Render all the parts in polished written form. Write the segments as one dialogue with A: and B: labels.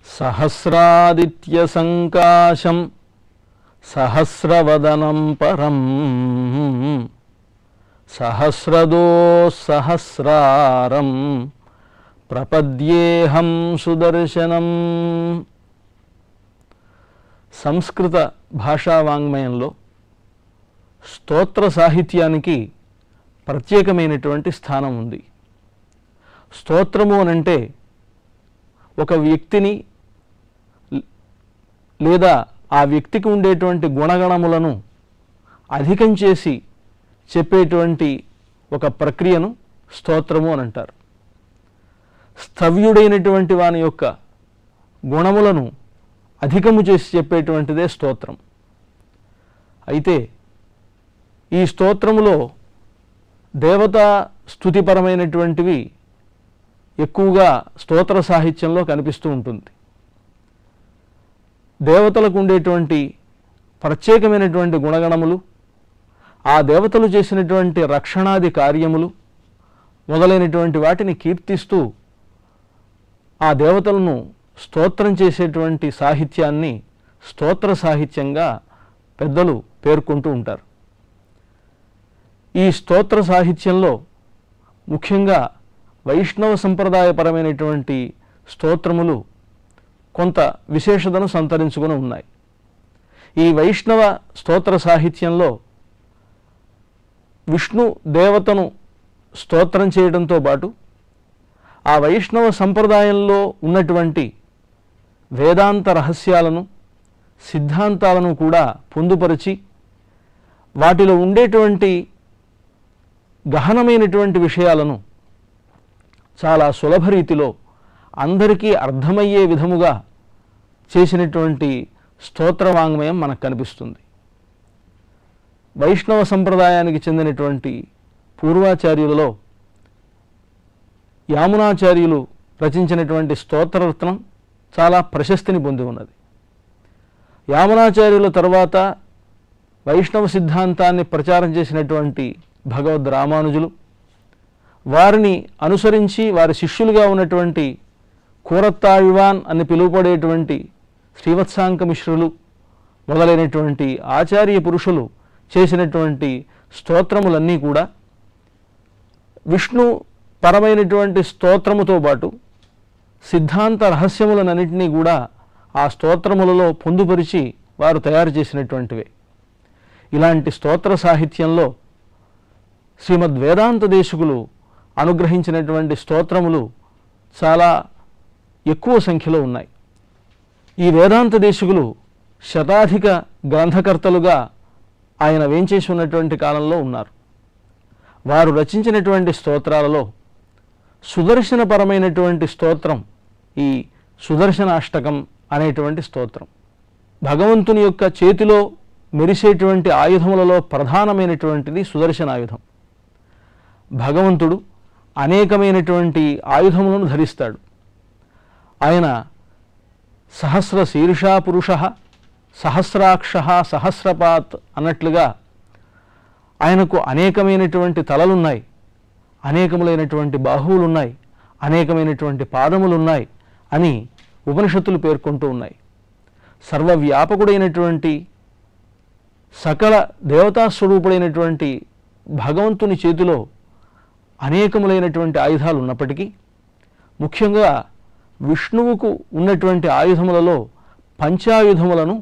A: సహస్రాదిత్య సంకాశం సహస్రవదనం పరం సహస్రదో సహస్రారం ప్రపద్యేహం సుదర్శనం. సంస్కృత భాషా వాంగ్మయంలో స్తోత్ర సాహిత్యానికి ప్రత్యేకమైనటువంటి స్థానం ఉంది. స్తోత్రము అనంటే ఒక వ్యక్తిని లేదా ఆ వ్యక్తికి ఉండేటువంటి గుణగణములను అధికం చేసి చెప్పేటువంటి ఒక ప్రక్రియను స్తోత్రము అని అంటారు. స్థవ్యుడైనటువంటి వాని యొక్క గుణములను అధికము చేసి చెప్పేటువంటిదే స్తోత్రం. అయితే ఈ స్తోత్రములో దేవతా స్తుతిపరమైనటువంటివి ఎక్కువగా స్తోత్ర సాహిత్యంలో కనిపిస్తూ ఉంటుంది. దేవతలకు ఉండేటువంటి ప్రత్యేకమైనటువంటి గుణగణములు, ఆ దేవతలు చేసినటువంటి రక్షణాది కార్యములు మొదలైనటువంటి వాటిని కీర్తిస్తూ ఆ దేవతలను స్తోత్రం చేసేటువంటి సాహిత్యాన్ని స్తోత్ర సాహిత్యంగా పెద్దలు పేర్కొంటూ ఉంటారు. ఈ స్తోత్ర సాహిత్యంలో ముఖ్యంగా వైష్ణవ సంప్రదాయపరమైనటువంటి స్తోత్రములు కొంత విశేషతను సంతరించుకొని ఉన్నాయి. ఈ వైష్ణవ స్తోత్ర సాహిత్యంలో విష్ణు దేవతను స్తోత్రం చేయడంతో పాటు ఆ వైష్ణవ సంప్రదాయంలో ఉన్నటువంటి వేదాంత రహస్యాలను సిద్ధాంతాలను కూడా పొందుపరిచి వాటిలో ఉండేటువంటి గహనమైనటువంటి విషయాలను చాలా సులభ రీతిలో అందరికీ అర్థమయ్యే విధముగా చేసినటువంటి స్తోత్రవాంగ్మయం మనకు కనిపిస్తుంది. వైష్ణవ సంప్రదాయానికి చెందినటువంటి పూర్వాచార్యులలో యామునాచార్యులు రచించినటువంటి స్తోత్రరత్నం చాలా ప్రశస్తిని పొంది ఉన్నది. యామునాచార్యుల తర్వాత వైష్ణవ సిద్ధాంతాన్ని ప్రచారం చేసినటువంటి భగవద్ రామానుజులు, వారిని అనుసరించి వారి శిష్యులుగా ఉన్నటువంటి కూరత్తాళ్వాన్ అని పిలువబడేటువంటి శ్రీవత్సాంక మిశ్రులు మొదలైనటువంటి ఆచార్య పురుషులు చేసినటువంటి స్తోత్రములన్నీ కూడా విష్ణు పరమైనటువంటి స్తోత్రముతో పాటు సిద్ధాంత రహస్యములన్నింటినీ కూడా ఆ స్తోత్రములలో పొందుపరిచి వారు తయారు చేసినటువంటివే. ఇలాంటి స్తోత్ర సాహిత్యంలో శ్రీమద్ వేదాంత దేశికులు అనుగ్రహించినటువంటి స్తోత్రములు చాలా ఎక్కువ సంఖ్యలో ఉన్నాయి. ఈ వేదాంత దేశికులు శతాధిక గ్రంథకర్తలుగా ఆయన వేంచేసి ఉన్నటువంటి కాలంలో ఉన్నారు. వారు రచించినటువంటి స్తోత్రాలలో సుదర్శనపరమైనటువంటి స్తోత్రం ఈ సుదర్శనాష్టకం అనేటువంటి స్తోత్రం. భగవంతుని యొక్క చేతిలో మెరిసేటువంటి ఆయుధములలో ప్రధానమైనటువంటిది సుదర్శనాయుధం. భగవంతుడు అనేకమైనటువంటి ఆయుధములను ధరిస్తాడు. ఆయన సహస్ర శీర్షా పురుష సహస్రాక్ష సహస్రపాత్ అన్నట్లుగా ఆయనకు అనేకమైనటువంటి తలలున్నాయి, అనేకములైనటువంటి బాహువులున్నాయి, అనేకమైనటువంటి పాదములున్నాయి అని ఉపనిషత్తులు పేర్కొంటూ ఉన్నాయి. సర్వవ్యాపకుడైనటువంటి సకల దేవతాస్వరూపుడైనటువంటి భగవంతుని చేతిలో అనేకములైనటువంటి ఆయుధాలు ఉన్నప్పటికీ ముఖ్యంగా విష్ణువుకు ఉన్నటువంటి ఆయుధములలో పంచాయుధములను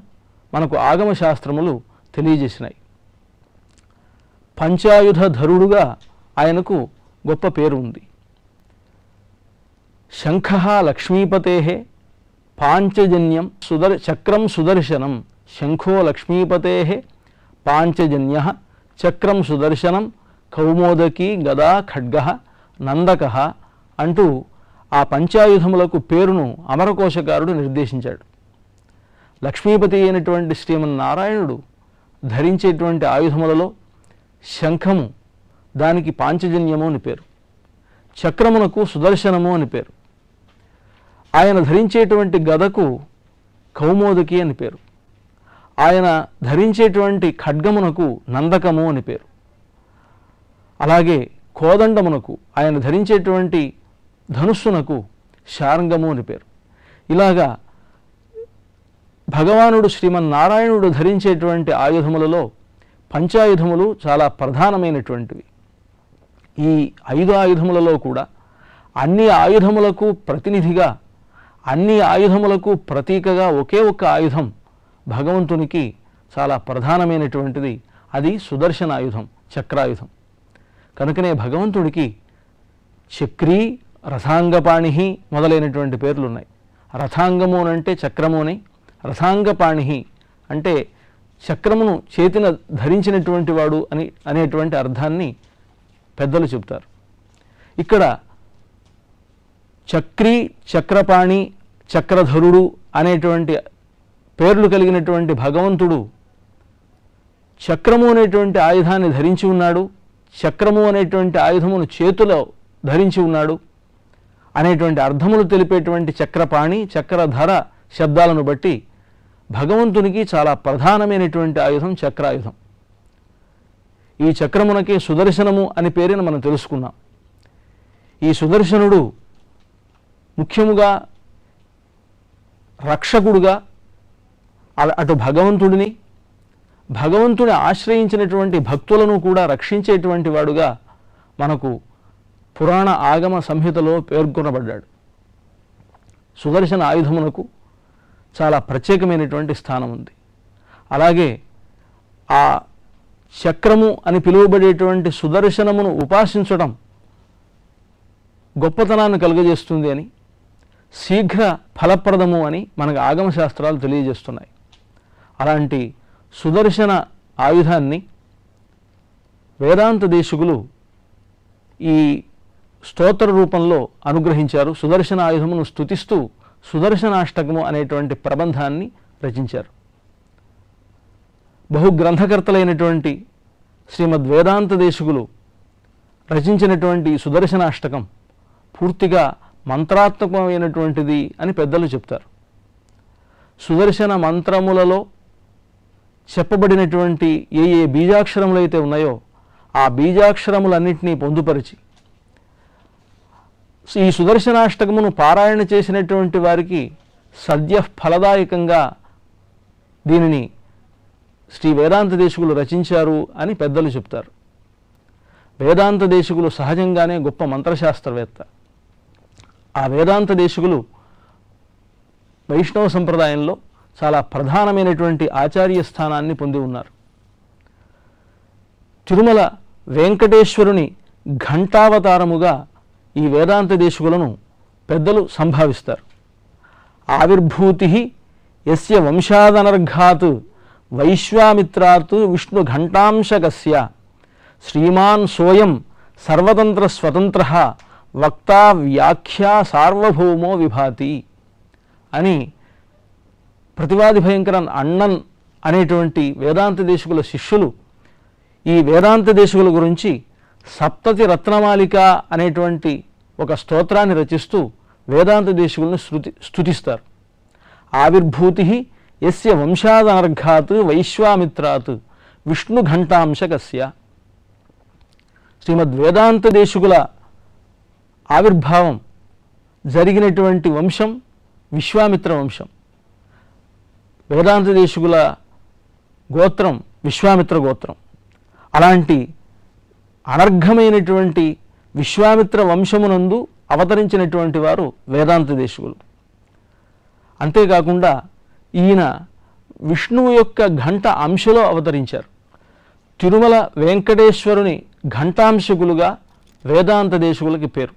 A: మనకు ఆగమ శాస్త్రములు తెలియజేసినాయి. పంచాయుధ ధరుడుగా ఆయనకు గొప్ప పేరు ఉంది. శంఖ లక్ష్మీపతే పాంచజన్యం చక్రం సుదర్శనం. శంఖో లక్ష్మీపతే పాంచజన్య చక్రం సుదర్శనం కౌమోదకి గదా ఖడ్గ నందక అంటూ ఆ పంచాయుధములకు పేరును అమరకోశకారుడు నిర్దేశించాడు. లక్ష్మీపతి అయినటువంటి శ్రీమన్నారాయణుడు ధరించేటువంటి ఆయుధములలో శంఖము, దానికి పాంచజన్యము అని పేరు, చక్రమునకు సుదర్శనము అని పేరు, ఆయన ధరించేటువంటి గదకు కౌమోదకి అని పేరు, ఆయన ధరించేటువంటి ఖడ్గమునకు నందకము అని పేరు. అలాగే కోదండమునకు, ఆయన ధరించేటువంటి ధనుస్సునకు శార్ంగము అని పేరు. ఇలాగా భగవానుడు శ్రీమన్నారాయణుడు ధరించేటువంటి ఆయుధములలో పంచాయుధములు చాలా ప్రధానమైనటువంటివి. ఈ 5 ఆయుధములలో కూడా అన్ని ఆయుధములకు ప్రతినిధిగా, అన్ని ఆయుధములకు ప్రతీకగా ఒకే ఒక్క ఆయుధం భగవంతునికి చాలా ప్రధానమైనటువంటిది. అది సుదర్శన ఆయుధం, చక్రాయుధం. కనుకనే భగవంతుడికి చక్రీ, రథాంగపాణి మొదలైనటువంటి పేర్లున్నాయి. రథాంగము అనంటే చక్రము అని, రథాంగపాణి అంటే చక్రమును చేతిన ధరించినటువంటి వాడు అని అనేటువంటి అర్థాన్ని పెద్దలు చెబుతారు. ఇక్కడ చక్రీ, చక్రపాణి, చక్రధరుడు అనేటువంటి పేర్లు కలిగినటువంటి భగవంతుడు చక్రము అనేటువంటి ఆయుధాన్ని ధరించి ఉన్నాడు, చక్రము అనేటువంటి ఆయుధమును చేతిలో ధరించి ఉన్నాడు అనేటువంటి అర్థములు తెలిపేటువంటి చక్రపాణి, చక్రధర శబ్దాలను బట్టి భగవంతునికి చాలా ప్రధానమైనటువంటి ఆయుధం చక్రాయుధం. ఈ చక్రమునకి సుదర్శనము అని పేరును మనం తెలుసుకున్నాం. ఈ సుదర్శనుడు ముఖ్యముగా రక్షకుడుగా, అటు భగవంతుడిని, భగవంతుని ఆశ్రయించినటువంటి భక్తులను కూడా రక్షించేటువంటి వాడుగా మనకు పురాణ ఆగమ సంహితలో పేర్కొనబడ్డాడు. సుదర్శన ఆయుధమునకు చాలా ప్రత్యేకమైనటువంటి స్థానం ఉంది. అలాగే ఆ చక్రము అని పిలువబడేటువంటి సుదర్శనమును ఉపాసించడం గొప్పతనాన్ని కలుగజేస్తుంది అని, శీఘ్ర ఫలప్రదము అని మనకు ఆగమశాస్త్రాలు తెలియజేస్తున్నాయి. అలాంటి సుదర్శన ఆయుధాన్ని వేదాంత దేశికులు ఈ స్తోత్ర రూపంలో అనుగ్రహించారు. సుదర్శన ఆయుధమును స్తుతిస్తూ సుదర్శనాష్టకము అనేటువంటి ప్రబంధాన్ని రచించారు. బహుగ్రంథకర్తలైనటువంటి శ్రీమద్ వేదాంత దేశికులు రచించినటువంటి సుదర్శనాష్టకం పూర్తిగా మంత్రాత్మకమైనటువంటిది అని పెద్దలు చెప్తారు. సుదర్శన మంత్రములలో చెప్పబడినటువంటి ఏ ఏ బీజాక్షరములు అయితే ఉన్నాయో ఆ బీజాక్షరములన్నింటినీ పొందుపరిచి ఈ సుదర్శనాష్టకమును పారాయణ చేసినటువంటి వారికి సద్య ఫలదాయకంగా దీనిని శ్రీ వేదాంత దేశికులు రచించారు అని పెద్దలు చెప్తారు. వేదాంత దేశికులు సహజంగానే గొప్ప మంత్రశాస్త్రవేత్త. ఆ వేదాంత దేశికులు వైష్ణవ సంప్రదాయంలో చాలా ప్రధానమైనటువంటి ఆచార్య స్థానాన్ని పొంది ఉన్నారు. తిరుమల వెంకటేశ్వరుని ఘంటావతారముగా ఈ వేదాంత దేశికులను పెద్దలు సంభావిస్తారు. ఆవిర్భూతి యస్య వంశాదనర్ఘాత్ వైశ్వామిత్రాత్ విష్ణు ఘంటాంశకస్య శ్రీమాన్ సోయం సర్వతంత్ర స్వతంత్ర వక్తా వ్యాఖ్యా సార్వభౌమో విభాతి అని ప్రతివాది భయంకరన్ అన్నన్ అనేటువంటి వేదాంత దేశికుల శిష్యులు ఈ వేదాంత దేశికుల గురించి సప్తతి రత్నమాలిక అనేటువంటి ఒక స్తోత్రాన్ని రచిస్తూ వేదాంత దేశికులను స్తుతిస్తారు. ఆవిర్భూతి యస్య వంశాదనర్ఘాత్ వైశ్వామిత్రాత్ విష్ణు ఘంటాంశకస్య. శ్రీమద్ వేదాంత దేశికుల ఆవిర్భావం జరిగినటువంటి వంశం విశ్వామిత్ర వంశం. వేదాంత దేశికుల గోత్రం విశ్వామిత్ర గోత్రం. అలాంటి అనర్ఘమైనటువంటి విశ్వామిత్ర వంశమునందు అవతరించినటువంటి వారు వేదాంత దేశికులు. అంతేకాకుండా ఈయన విష్ణువు యొక్క ఘంట అంశలో అవతరించారు. తిరుమల వెంకటేశ్వరుని ఘంటాంశకులుగా వేదాంత దేశికులకి పేరు.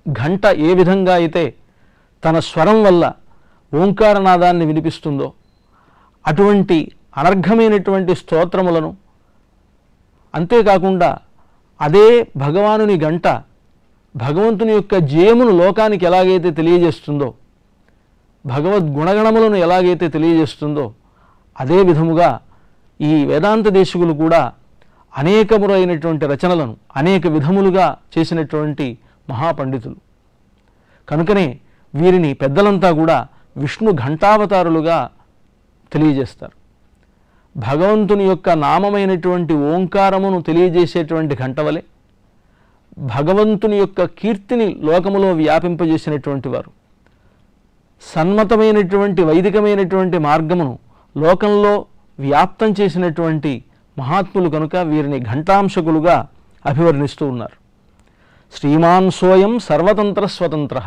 A: ఘంట ఏ విధంగా అయితే తన స్వరం వల్ల ఓంకారనాదాన్ని వినిపిస్తుందో అటువంటి అనర్ఘమైనటువంటి స్తోత్రములను, అంతేకాకుండా అదే భగవానుని గంట భగవంతుని యొక్క జయమును లోకానికి ఎలాగైతే తెలియజేస్తుందో, భగవద్గుణగణములను ఎలాగైతే తెలియజేస్తుందో అదే విధముగా ఈ వేదాంత దేశికులు కూడా అనేకములైనటువంటి రచనలను అనేక విధములుగా చేసినటువంటి మహాపండితులు. కనుకనే వీరిని పెద్దలంతా కూడా విష్ణు ఘంటావతారులుగా తెలియజేస్తారు. భగవంతుని యొక్క నామమైనటువంటి ఓంకారమును తెలియజేసేటువంటి ఘంట వలె భగవంతుని యొక్క కీర్తిని లోకములో వ్యాపింపజేసినటువంటి వారు, సన్మతమైనటువంటి వైదికమైనటువంటి మార్గమును లోకంలో వ్యాప్తం చేసినటువంటి మహాత్ములు కనుక వీరిని ఘంటాంశకులుగా అభివర్ణిస్తూ ఉన్నారు. శ్రీమాన్ సోయం సర్వతంత్ర స్వతంత్ర.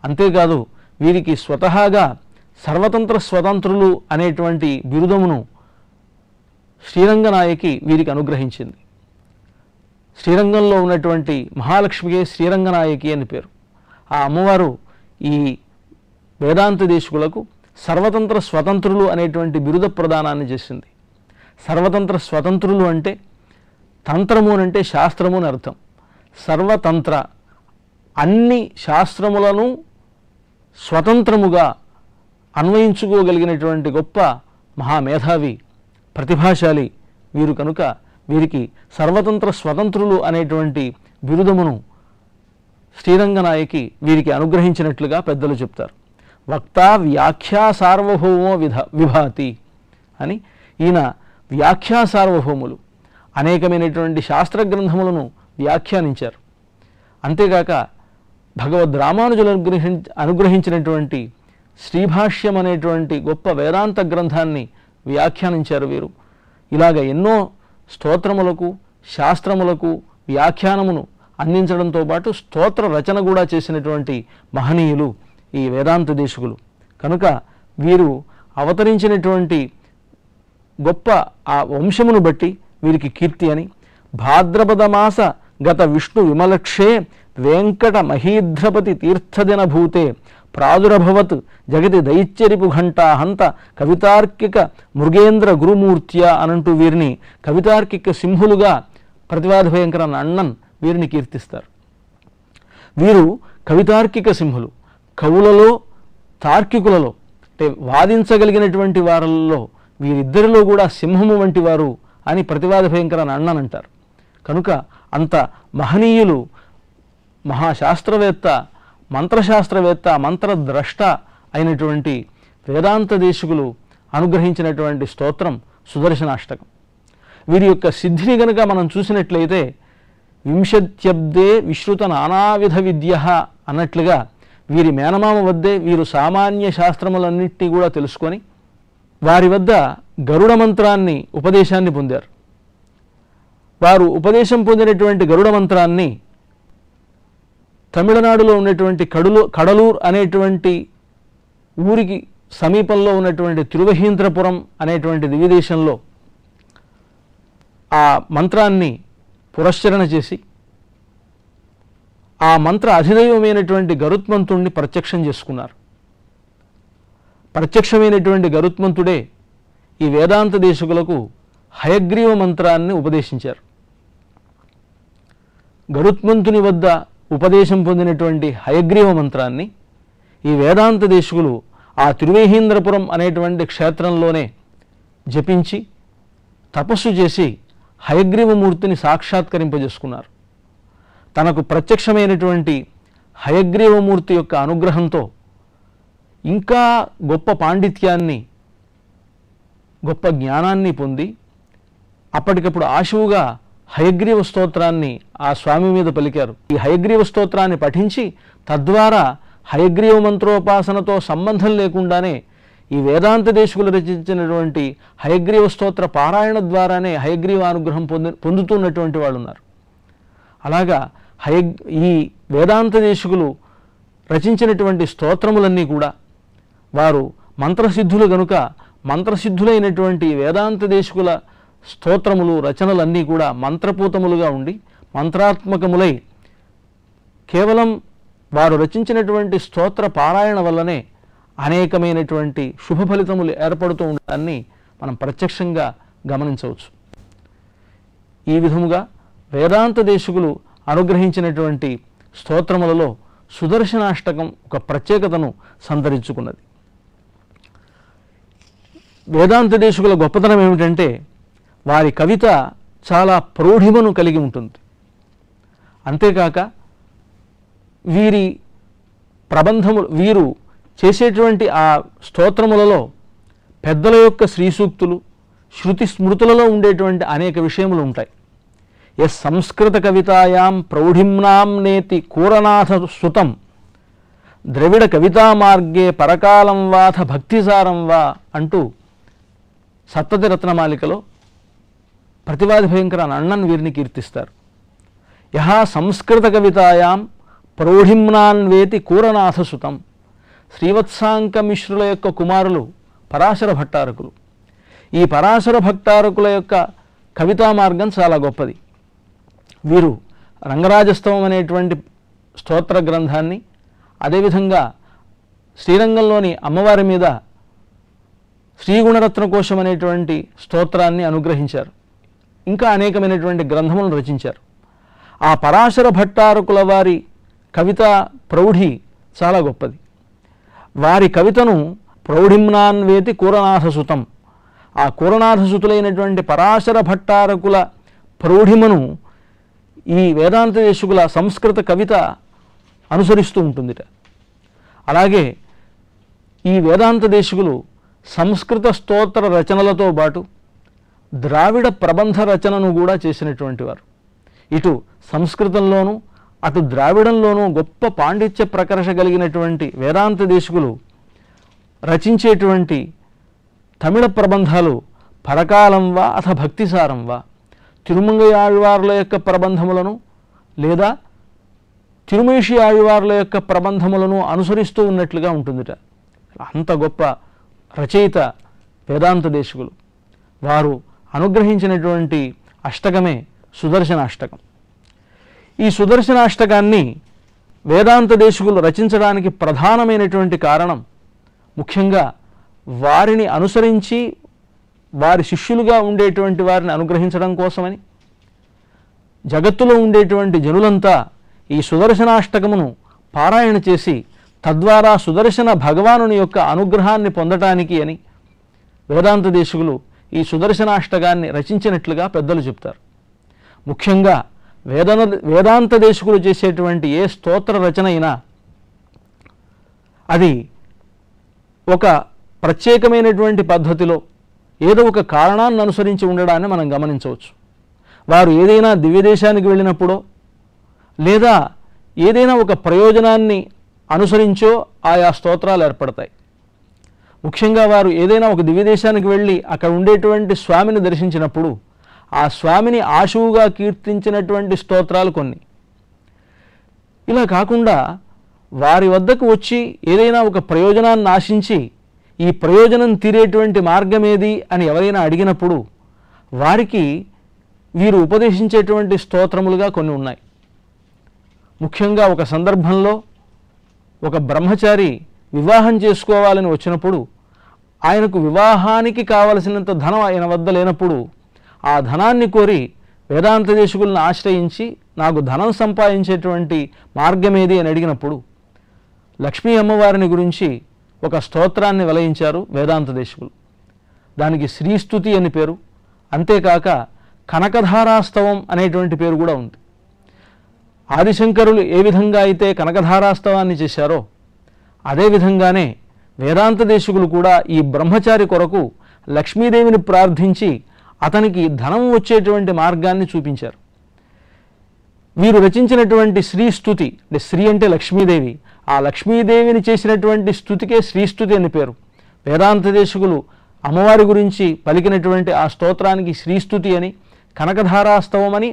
A: అంతేకాదు వీరికి స్వతహాగా సర్వతంత్ర స్వతంత్రులు అనేటువంటి బిరుదమును శ్రీరంగనాయకి వీరికి అనుగ్రహించింది. శ్రీరంగంలో ఉన్నటువంటి మహాలక్ష్మికే శ్రీరంగనాయకి అని పేరు. ఆ అమ్మవారు ఈ వేదాంత దేశికులకు సర్వతంత్ర స్వతంత్రులు అనేటువంటి బిరుద ప్రదానాన్ని చేసింది. సర్వతంత్ర స్వతంత్రులు అంటే తంత్రము అంటే శాస్త్రము అని అర్థం. సర్వతంత్ర అన్ని శాస్త్రములను స్వతంత్రముగా అన్వయించుకోగలిగినటువంటి గొప్ప మహామేధావి, ప్రతిభాశాలి వీరు కనుక వీరికి సర్వతంత్ర స్వతంత్రులు అనేటువంటి బిరుదమును శ్రీరంగనాయకి వీరికి అనుగ్రహించినట్లుగా పెద్దలు చెప్తారు. వక్త వ్యాఖ్యా సార్వభౌమో విభాతి అని ఈయన వ్యాఖ్యా సార్వభౌములు, అనేకమైనటువంటి శాస్త్ర గ్రంథములను వ్యాఖ్యానించారు. అంతేగాక భగవద్ రామానుజులు అనుగ్రహించినటువంటి శ్రీభాష్యం అనేటువంటి గొప్ప వేదాంత గ్రంథాన్ని వ్యాఖ్యానించారు వీరు. ఇలాగ ఎన్నో స్తోత్రములకు శాస్త్రములకు వ్యాఖ్యానమును అందించడంతో పాటు స్తోత్ర రచన కూడా చేసినటువంటి మహనీయులు ఈ వేదాంత దేశికులు కనుక వీరు అవతరించినటువంటి గొప్ప ఆ వంశమును బట్టి వీరికి కీర్తి అని. భాద్రపద మాస గత విష్ణు విమలక్షే వెంకట మహీధ్రపతి తీర్థదిన భూతే ప్రాదురభవత్ జగతి దైత్యరిపు ఘంటా హంత కవితార్కిక మృగేంద్ర గురుమూర్త్య అనంటూ వీరిని కవితార్కిక సింహులుగా ప్రతివాద భయంకర అన్నన్ వీరిని కీర్తిస్తారు. వీరు కవితార్కిక సింహులు. కవులలో తార్కికులలో అంటే వాదించగలిగినటువంటి వారిలో వీరిద్దరిలో కూడా సింహము వంటి వారు అని ప్రతివాద భయంకర అన్నన్ అంటారు. కనుక అంత మహనీయులు, మహాశాస్త్రవేత్త, మంత్రశాస్త్రవేత్త, మంత్రద్రష్ట అయినటువంటి వేదాంత దేశికులు అనుగ్రహించినటువంటి స్తోత్రం సుదర్శనాష్టకం. వీరి యొక్క సిద్ధిని గనుక మనం చూసినట్లయితే వింశత్యబ్దే విశ్రుత నానావిధ విద్య అన్నట్లుగా వీరి మేనమామ వద్దే వీరు సామాన్య శాస్త్రములన్నింటినీ కూడా తెలుసుకొని వారి వద్ద గరుడ మంత్రాన్ని ఉపదేశాన్ని పొందారు. వారు ఉపదేశం పొందినటువంటి గరుడ మంత్రాన్ని తమిళనాడులో ఉన్నటువంటి కడలూర్ అనేటువంటి ఊరికి సమీపంలో ఉన్నటువంటి తిరువహీంద్రపురం అనేటువంటి దివ్యదేశంలో ఆ మంత్రాన్ని పురస్చరణ చేసి ఆ మంత్ర అధిదైవమైనటువంటి గరుత్మంతుణ్ణి ప్రత్యక్షం చేసుకున్నారు. ప్రత్యక్షమైనటువంటి గరుత్మంతుడే ఈ వేదాంత దేశకులకు హయగ్రీవ మంత్రాన్ని ఉపదేశించారు. గరుత్మంతుని వద్ద ఉపదేశం పొందినటువంటి హయగ్రీవ మంత్రాన్ని ఈ వేదాంత దేశకులు ఆ తిరువేహీంద్రపురం అనేటువంటి క్షేత్రంలోనే జపించి తపస్సు చేసి హయగ్రీవమూర్తిని సాక్షాత్కరింపజేసుకున్నారు. తనకు ప్రత్యక్షమైనటువంటి హయగ్రీవమూర్తి యొక్క అనుగ్రహంతో ఇంకా గొప్ప పాండిత్యాన్ని, గొప్ప జ్ఞానాన్ని పొంది అప్పటికప్పుడు ఆశువుగా హయగ్రీవ స్తోత్రాన్ని ఆ స్వామి మీద పలికారు. ఈ హయగ్రీవ స్తోత్రాన్ని పఠించి తద్వారా హయగ్రీవ మంత్రోపాసనతో సంబంధం లేకుండానే ఈ వేదాంత దేశకులు రచించినటువంటి హయగ్రీవ స్తోత్ర పారాయణ ద్వారానే హయగ్రీవ అనుగ్రహం పొందుతున్నటువంటి వాళ్ళు ఉన్నారు. అలాగా ఈ వేదాంత దేశకులు రచించినటువంటి స్తోత్రములన్నీ కూడా వారు మంత్రసిద్ధులు గనుక మంత్రసిద్ధులైనటువంటి వేదాంత దేశకుల స్తోత్రములు రచనలన్నీ కూడా మంత్రపూతములుగా ఉండి మంత్రాత్మకములై కేవలం వారు రచించినటువంటి స్తోత్ర పారాయణ వల్లనే అనేకమైనటువంటి శుభ ఫలితములు ఏర్పడుతూ ఉండడాన్ని మనం ప్రత్యక్షంగా గమనించవచ్చు. ఈ విధముగా వేదాంత దేశకులు అనుగ్రహించినటువంటి స్తోత్రములలో సుదర్శనాష్టకం ఒక ప్రత్యేకతను సంతరించుకున్నది. వేదాంత దేశకుల గొప్పతనం ఏమిటంటే వారి కవిత చాలా ప్రౌఢిమను కలిగి ఉంటుంది. అంతేకాక వీరి ప్రబంధములు, వీరు చేసేటువంటి ఆ స్తోత్రములలో పెద్దల యొక్క శ్రీ సూక్తులు, శృతి స్మృతులలో ఉండేటువంటి అనేక విషయములు ఉంటాయి. ఎస్ సంస్కృత కవితాయాం ప్రౌఢిమ్నాం నేతి కూరనాథ సుతం ద్రవిడ కవితా మార్గే పరకాలం వాథ భక్తిసారం వా అంటూ సప్తతి రత్నమాలికలో ప్రతివాది భయంకర అన్నన్ వీరిని కీర్తిస్తారు. యహా సంస్కృత కవితాయాం ప్రౌఢిమ్నాన్వేతి కూరనాథ సుతం. శ్రీవత్సాంక మిశ్రుల యొక్క కుమారులు పరాశర భట్టారకులు. ఈ పరాశర భట్టారకుల యొక్క కవితా మార్గం చాలా గొప్పది. వీరు రంగరాజస్తవం అనేటువంటి స్తోత్ర గ్రంథాన్ని, అదేవిధంగా శ్రీరంగంలోని అమ్మవారి మీద శ్రీగుణరత్నకోశం అనేటువంటి స్తోత్రాన్ని అనుగ్రహించారు. ఇంకా అనేకమైనటువంటి గ్రంథములను రచించారు. ఆ పరాశర భట్టారకుల వారి కవితా ప్రౌఢి చాలా గొప్పది. వారి కవితను ప్రౌఢిమ్నాన్వేతి కూరనాథసుతం, ఆ కూరనాథసుతులైనటువంటి పరాశర భట్టారకుల ప్రౌఢిమను ఈ వేదాంత దేశికుల సంస్కృత కవిత అనుసరిస్తూ ఉంటుందిట. అలాగే ఈ వేదాంత దేశికులు సంస్కృత స్తోత్ర రచనలతో పాటు ద్రావిడ ప్రబంధ రచనను కూడా చేసినటువంటి వారు. ఇటు సంస్కృతంలోనూ అటు ద్రావిడంలోనూ గొప్ప పాండిత్య ప్రకర్ష కలిగినటువంటి వేదాంత దేశికులు రచించేటువంటి తమిళ ప్రబంధాలు పరకాలం వా అథ భక్తిసారం వా, తిరుమంగై ఆళ్వార్ల యొక్క ప్రబంధములను లేదా తిరుమేషి ఆళ్వార్ల యొక్క ప్రబంధములను అనుసరిస్తూ ఉన్నట్లుగా ఉంటుందిట. అంత గొప్ప రచయిత వేదాంత దేశికులు. వారు అనుగ్రహించినటువంటి అష్టకమే సుదర్శనాష్టకం. ఈ సుదర్శనాష్టకాన్ని వేదాంత దేశికులు రచించడానికి ప్రధానమైనటువంటి కారణం ముఖ్యంగా వారిని అనుసరించి వారి శిష్యులుగా ఉండేటువంటి వారిని అనుగ్రహించడం కోసమని, జగత్తులో ఉండేటువంటి జనులంతా ఈ సుదర్శనాష్టకమును పారాయణ చేసి తద్వారా సుదర్శన భగవానుని యొక్క అనుగ్రహాన్ని పొందటానికి అని వేదాంత దేశికులు ఈ సుదర్శనాష్టకాన్ని రచించినట్లుగా పెద్దలు చెప్తారు. ముఖ్యంగా వేదాంత దేశికులు చేసేటువంటి ఏ స్తోత్ర రచన అయినా అది ఒక ప్రత్యేకమైనటువంటి పద్ధతిలో ఏదో ఒక కారణాన్ని అనుసరించి ఉండడాన్ని మనం గమనించవచ్చు. వారు ఏదైనా దివ్యదేశానికి వెళ్ళినప్పుడో లేదా ఏదైనా ఒక ప్రయోజనాన్ని అనుసరించో ఆయా స్తోత్రాలు ఏర్పడతాయి. ముఖ్యంగా వారు ఏదైనా ఒక దివ్యదేశానికి వెళ్ళి అక్కడ ఉండేటువంటి స్వామిని దర్శించినప్పుడు ఆ స్వామిని ఆశువుగా కీర్తించినటువంటి స్తోత్రాలు కొన్ని. ఇలా కాకుండా వారి వద్దకు వచ్చి ఏదైనా ఒక ప్రయోజనాన్ని ఆశించి ఈ ప్రయోజనం తీరేటువంటి మార్గమేది అని ఎవరైనా అడిగినప్పుడు వారికి వీరు ఉపదేశించేటువంటి స్తోత్రములుగా కొన్ని ఉన్నాయి. ముఖ్యంగా ఒక సందర్భంలో ఒక బ్రహ్మచారి వివాహం చేసుకోవాలని వచ్చినప్పుడు ఆయనకు వివాహానికి కావలసినంత ధనం ఆయన వద్ద లేనప్పుడు ఆ ధనాన్ని కోరి వేదాంత దేశికులను ఆశ్రయించి నాకు ధనం సంపాదించేటువంటి మార్గమేది అని అడిగినప్పుడు లక్ష్మీ అమ్మవారిని గురించి ఒక స్తోత్రాన్ని వెలయించారు వేదాంత దేశికులు. దానికి శ్రీస్తుతి అని పేరు. అంతేకాక కనకధారాస్తవం అనేటువంటి పేరు కూడా ఉంది. ఆదిశంకరులు ఏ విధంగా అయితే కనకధారాస్తవాన్ని చేశారో అదేవిధంగానే వేదాంత దేశికులు కూడా ఈ బ్రహ్మచారి కొరకు లక్ష్మీదేవిని ప్రార్థించి అతనికి ధనం వచ్చేటువంటి మార్గాన్ని చూపించారు. వీరు రచించినటువంటి శ్రీస్తుతి, అంటే శ్రీ అంటే లక్ష్మీదేవి, ఆ లక్ష్మీదేవిని చేసినటువంటి స్తుతికే శ్రీస్తుతి అని పేరు. వేదాంత దేశికులు అమ్మవారి గురించి పలికినటువంటి ఆ స్తోత్రానికి శ్రీస్తుతి అని, కనకధారాస్తవం అని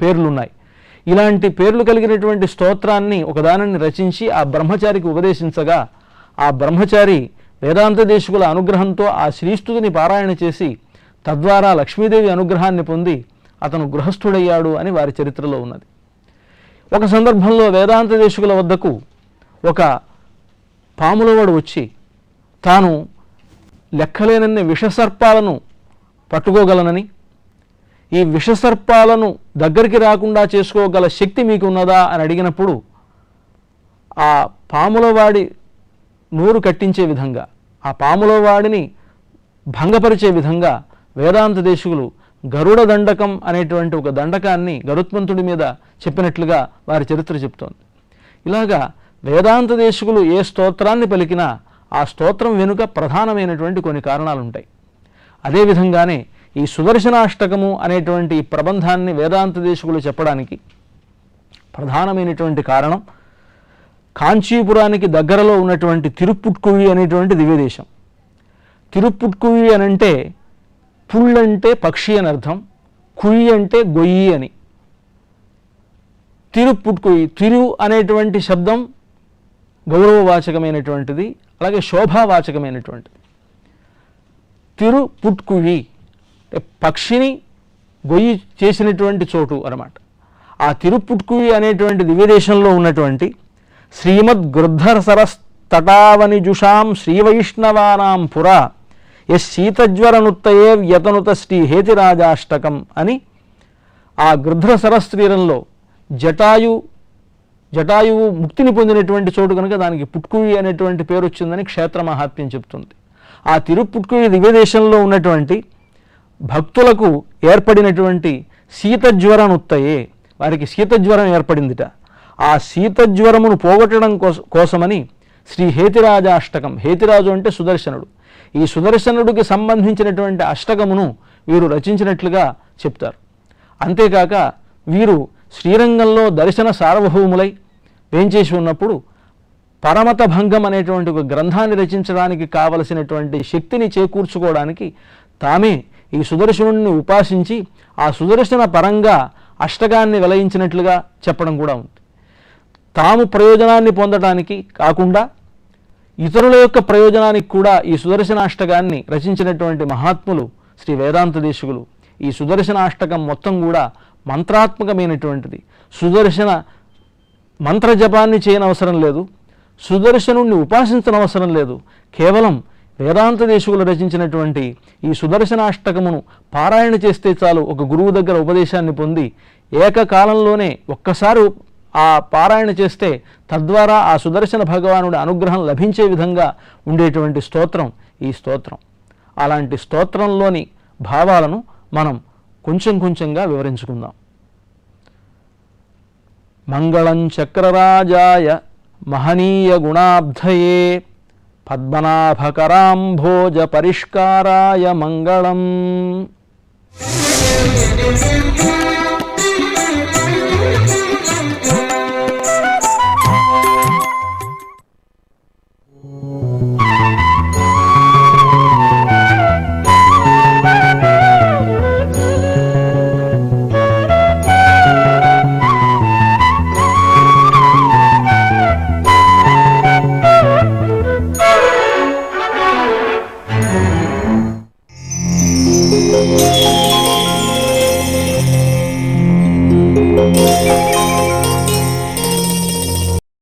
A: పేర్లున్నాయి. ఇలాంటి పేర్లు కలిగినటువంటి స్తోత్రాన్ని ఒకదానిని రచించి ఆ బ్రహ్మచారికి ఉపదేశించగా ఆ బ్రహ్మచారి వేదాంత దేశికుల అనుగ్రహంతో ఆ శ్రీస్తుతిని పారాయణ చేసి తద్వారా లక్ష్మీదేవి అనుగ్రహాన్ని పొంది అతను గృహస్థుడయ్యాడు అని వారి చరిత్రలో ఉన్నది. ఒక సందర్భంలో వేదాంత దేశికుల వద్దకు ఒక పాములవాడు వచ్చి తాను లెక్కలేనన్ని విషసర్పాలను పట్టుకోగలనని, ఈ విషసర్పాలను దగ్గరికి రాకుండా చేసుకోగల శక్తి మీకు ఉన్నదా అని అడిగినప్పుడు ఆ పాములవాడి నోరు కట్టించే విధంగా, ఆ పాములవాడిని భంగపరిచే విధంగా వేదాంత దేశికులు గరుడ దండకం అనేటువంటి ఒక దండకాన్ని గరుత్మంతుడి మీద చెప్పినట్లుగా వారి చరిత్ర చెప్తోంది. ఇలాగా వేదాంత దేశికులు ఏ స్తోత్రాన్ని పలికినా ఆ స్తోత్రం వెనుక ప్రధానమైనటువంటి కొన్ని కారణాలు ఉంటాయి. అదేవిధంగానే ఈ సుదర్శనాష్టకము అనేటువంటి ఈ ప్రబంధాన్ని వేదాంత దేశకులు చెప్పడానికి ప్రధానమైనటువంటి కారణం కాంచీపురానికి దగ్గరలో ఉన్నటువంటి తిరుప్పుట్కువి అనేటువంటి దివ్యదేశం. తిరుప్పుట్కువి అనంటే పుళ్ళంటే పక్షి అని అర్థం, కుయి అంటే గొయ్యి అని. తిరుప్పుట్కువి, తిరు అనేటువంటి శబ్దం గౌరవవాచకమైనటువంటిది, అలాగే శోభావాచకమైనటువంటిది. తిరుప్పుట్కువి పక్షిని గొయ్యి చేసినటువంటి చోటు అన్నమాట. ఆ తిరుప్పుట్కువి అనేటువంటి దివ్యదేశంలో ఉన్నటువంటి శ్రీమద్ గృద్ధరసరస్తటావనిజుషాం శ్రీవైష్ణవానాం పురా ఎస్ శీతజ్వరనుత్తయే వ్యతనుత శ్రీ హేతిరాజాష్టకం అని ఆ గృధ్రసరస్త్రీరంలో జటాయువు ముక్తిని పొందినటువంటి చోటు కనుక దానికి పుట్కువి అనేటువంటి పేరు వచ్చిందని క్షేత్ర మహాత్మ్యం చెప్తుంది. ఆ తిరుప్పుట్కువి దివ్యదేశంలో ఉన్నటువంటి భక్తులకు ఏర్పడినటువంటి శీతజ్వరనుత్తయే, వారికి శీతజ్వరం ఏర్పడిందిట. ఆ శీతజ్వరమును పోగొట్టడం కోసమని శ్రీ హేతిరాజాష్టకం, హేతిరాజు అంటే సుదర్శనుడు, ఈ సుదర్శనుడికి సంబంధించినటువంటి అష్టకమును వీరు రచించినట్లుగా చెప్తారు. అంతేకాక వీరు శ్రీరంగంలో దర్శన సార్వభౌములై వేంచేసి ఉన్నప్పుడు పరమత భంగం అనేటువంటి ఒక గ్రంథాన్ని రచించడానికి కావలసినటువంటి శక్తిని చేకూర్చుకోవడానికి తామే ఈ సుదర్శనుడిని ఉపాసించి ఆ సుదర్శన పరంగా అష్టకాన్ని వెలయించినట్లుగా చెప్పడం కూడా ఉంది. తాము ప్రయోజనాన్ని పొందడానికి కాకుండా ఇతరుల యొక్క ప్రయోజనానికి కూడా ఈ సుదర్శనాష్టకాన్ని రచించినటువంటి మహాత్ములు శ్రీ వేదాంత దేశకులు. ఈ సుదర్శనాష్టకం మొత్తం కూడా మంత్రాత్మకమైనటువంటిది. సుదర్శన మంత్రజపాన్ని చేయనవసరం లేదు, సుదర్శనుణ్ణి ఉపాసించనవసరం లేదు. కేవలం వేదాంత దేశకులు రచించినటువంటి ఈ సుదర్శనాష్టకమును పారాయణ చేస్తే చాలు. ఒక గురువు దగ్గర ఉపదేశాన్ని పొంది ఏకకాలంలోనే ఒక్కసారి ఆ పారాయణ చేస్తే తద్వారా ఆ సుదర్శన భగవానుడి అనుగ్రహం లభించే విధంగా ఉండేటువంటి స్తోత్రం ఈ స్తోత్రం. అలాంటి స్తోత్రంలోని భావాలను మనం కొంచెంగా వివరించుకుందాం. మంగళం చక్రరాజాయ మహనీయ గుణాబ్ధయే పద్మనాభకరాంభోజ పరిష్కారాయ మంగళం.
B: Thank you.